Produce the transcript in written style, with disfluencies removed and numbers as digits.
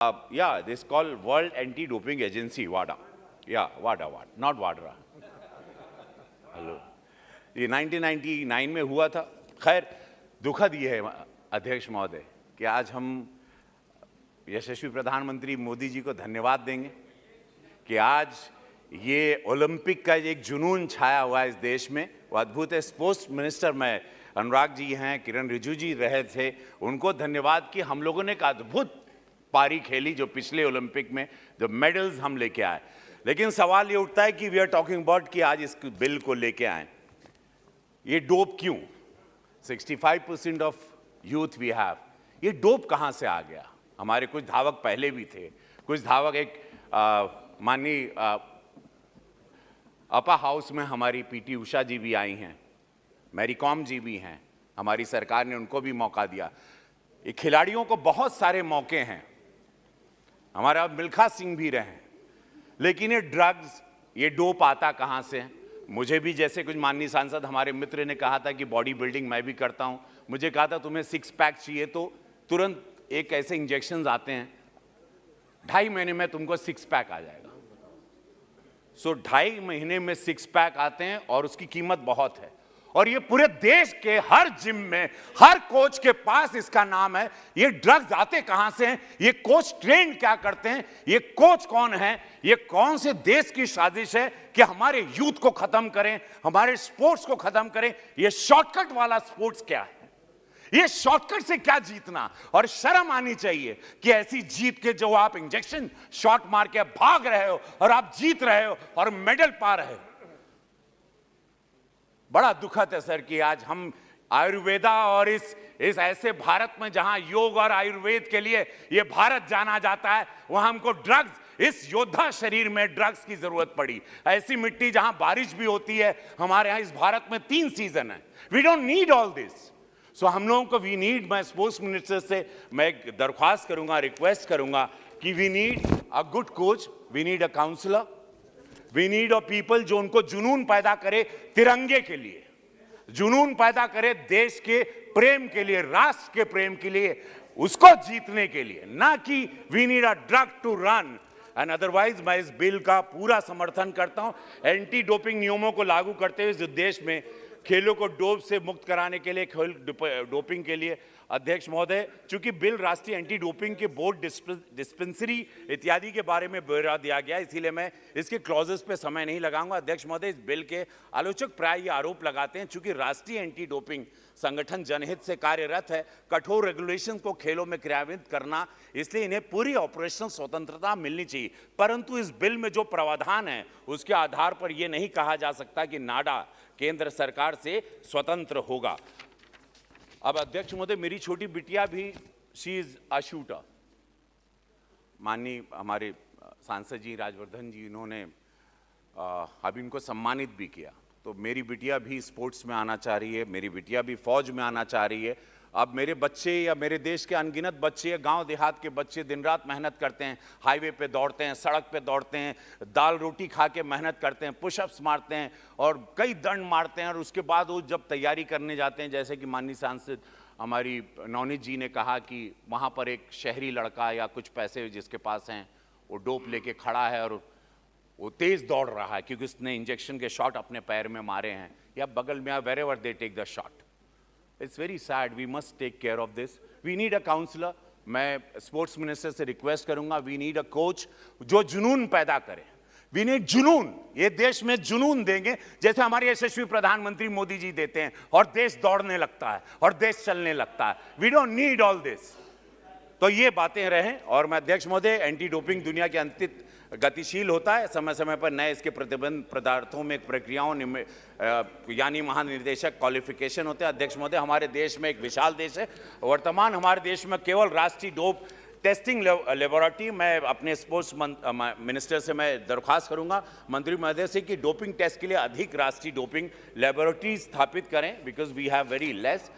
Yeah, this called World Anti-Doping Agency, WADA. Yeah, WADA, not WADRA. Hello, ये 1999 में हुआ था। खैर, दुखद ये है अध्यक्ष महोदय कि आज हम यशस्वी प्रधानमंत्री मोदी जी को धन्यवाद देंगे कि आज ये ओलंपिक का एक जुनून छाया हुआ है इस देश में। वो अद्भुत है। स्पोर्ट्स मिनिस्टर में अनुराग जी हैं, किरण रिजिजू जी रहे थे, उनको धन्यवाद कि हम लोगों ने एक अद्भुत पारी खेली जो पिछले ओलंपिक में जो मेडल्स हम लेके आए। लेकिन सवाल ये उठता है कि वी आर टॉकिंग अबाउट कि आज इस बिल को लेके आए, ये डोप क्यों? 65% ऑफ यूथ वी हैव, ये डोप कहाँ से आ गया? हमारे कुछ धावक पहले भी थे, कुछ धावक एक माननीय अपर हाउस में हमारी पीटी उषा जी भी आई हैं, मैरी कॉम जी भी हैं, हमारी सरकार ने उनको भी मौका दिया। ये खिलाड़ियों को बहुत सारे मौके हैं, हमारा मिल्खा सिंह भी रहे, लेकिन ये ड्रग्स, ये डोप आता कहाँ से है? मुझे भी जैसे कुछ माननीय सांसद हमारे मित्र ने कहा था कि बॉडी बिल्डिंग मैं भी करता हूँ, मुझे कहा था तुम्हें 6 पैक चाहिए तो तुरंत एक ऐसे इंजेक्शंस आते हैं, 2.5 महीने में तुमको 6 पैक आ जाएगा। सो 2.5 महीने में 6 पैक आते हैं और उसकी कीमत बहुत है। और ये पूरे देश के हर जिम में, हर कोच के पास इसका नाम है। ये ड्रग्स आते कहां से हैं? ये कोच ट्रेन क्या करते हैं? ये कोच कौन है? ये कौन से देश की साजिश है कि हमारे यूथ को खत्म करें, हमारे स्पोर्ट्स को खत्म करें? ये शॉर्टकट वाला स्पोर्ट्स क्या है? ये शॉर्टकट से क्या जीतना? और शर्म आनी चाहिए कि ऐसी जीत के जो आप इंजेक्शन शॉट मार के भाग रहे हो और आप जीत रहे हो और मेडल पा रहे हो। बड़ा दुखद है सर कि आज हम आयुर्वेदा और इस ऐसे भारत में जहां योग और आयुर्वेद के लिए ये भारत जाना जाता है, वहां हमको ड्रग्स, इस योद्धा शरीर में ड्रग्स की जरूरत पड़ी। ऐसी मिट्टी जहां बारिश भी होती है, हमारे यहां इस भारत में 3 सीजन है। We don't need all this. So हम लोगों को वी नीड, मैं स्पोर्ट्स मिनिस्टर से मैं एक दरख्वास्त करूंगा, रिक्वेस्ट करूंगा कि we need a good coach, we need a counsellor, we need a people जो उनको जुनून पैदा करे तिरंगे के लिए, जुनून पैदा करे देश के प्रेम के लिए, राष्ट्र के प्रेम के लिए, उसको जीतने के लिए, ना कि we need a drug to run. And otherwise मैं इस बिल का पूरा समर्थन करता हूं। एंटी डोपिंग नियमों को लागू करते हुए इस देश में खेलों को डोप से मुक्त कराने के लिए, खेल डोपिंग के लिए अध्यक्ष महोदय, चूंकि बिल राष्ट्रीय एंटी डोपिंग के बोर्ड, डिस्पेंसरी इत्यादि के बारे में ब्यौरा दिया गया, इसीलिए मैं इसके क्लॉजेस पे समय नहीं लगाऊंगा। अध्यक्ष महोदय, इस बिल के आलोचक प्राय ये आरोप लगाते हैं चूंकि राष्ट्रीय एंटी डोपिंग संगठन जनहित से कार्यरत है, कठोर रेगुलेशन को खेलों में क्रियान्वित करना, इसलिए इन्हें पूरी ऑपरेशनल स्वतंत्रता मिलनी चाहिए। परंतु इस बिल में जो प्रावधान है उसके आधार पर यह नहीं कहा जा सकता कि नाडा केंद्र सरकार से स्वतंत्र होगा। अब अध्यक्ष महोदय, मेरी छोटी बिटिया भी, शी इज अ शूटर। माननीय हमारे सांसद जी राजवर्धन जी, इन्होंने अभी इनको सम्मानित भी किया, तो मेरी बिटिया भी स्पोर्ट्स में आना चाह रही है, मेरी बिटिया भी फौज में आना चाह रही है। अब मेरे बच्चे या मेरे देश के अनगिनत बच्चे, गांव देहात के बच्चे दिन रात मेहनत करते हैं, हाईवे पे दौड़ते हैं, सड़क पे दौड़ते हैं, दाल रोटी खा के मेहनत करते हैं, पुशअप्स मारते हैं और कई दंड मारते हैं, और उसके बाद वो जब तैयारी करने जाते हैं, जैसे कि माननीय सांसद हमारी नवनीत जी ने कहा कि वहाँ पर एक शहरी लड़का या कुछ पैसे जिसके पास हैं, वो डोप लेके खड़ा है और वो तेज़ दौड़ रहा है क्योंकि उसने इंजेक्शन के शॉट अपने पैर में मारे हैं या बगल में, wherever they take the shot. It's very sad, we must take care of this. We need a counsellor, मैं स्पोर्ट्स मिनिस्टर से रिक्वेस्ट करूंगा, वी नीड अ कोच जो जुनून पैदा करे। वी नीड जुनून, ये देश में जुनून देंगे जैसे हमारे यशस्वी प्रधानमंत्री मोदी जी देते हैं और देश दौड़ने लगता है और देश चलने लगता है। We don't need all this. तो ये बातें रहें। और मैं अध्यक्ष महोदय, एंटी डोपिंग दुनिया के अंतिम गतिशील होता है, समय समय पर नए इसके प्रतिबंध पदार्थों में प्रक्रियाओं यानी महानिर्देशक क्वालिफिकेशन होते हैं। अध्यक्ष महोदय, हमारे देश में एक विशाल देश है, वर्तमान हमारे देश में केवल राष्ट्रीय डोप टेस्टिंग लेबोरेटरी, मैं अपने स्पोर्ट्स मिनिस्टर से मैं दरख्वास्त करूंगा मंत्री महोदय से कि डोपिंग टेस्ट के लिए अधिक राष्ट्रीय डोपिंग लेबोरेटरी स्थापित करें, because we have very less.